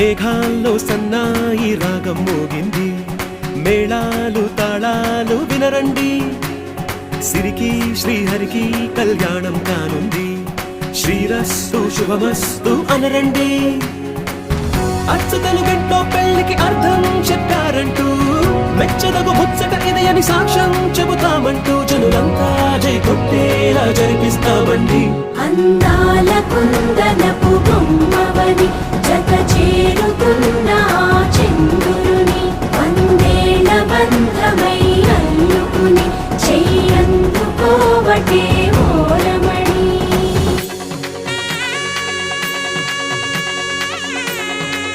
మేఘాల్లో సన్నాయి రాగం మోగింది, మేళాలు తాళాలు వినరండి. సిరికి శ్రీహరికి కళ్యాణం కానుంది, శ్రీరస్తు శుభమస్తు అనరండి. అచ్చ తెలుగింట్లో పెళ్లికి అర్థం చెప్పారంటూ, మెచ్చదగు ముచ్చట ఇది అని సాక్ష్యం చెబుతామంటూ, జనులంతా జై కొట్టేలా జరిపిస్తామండి. అందాల కుందనపు బొమ్మవని జత చేరు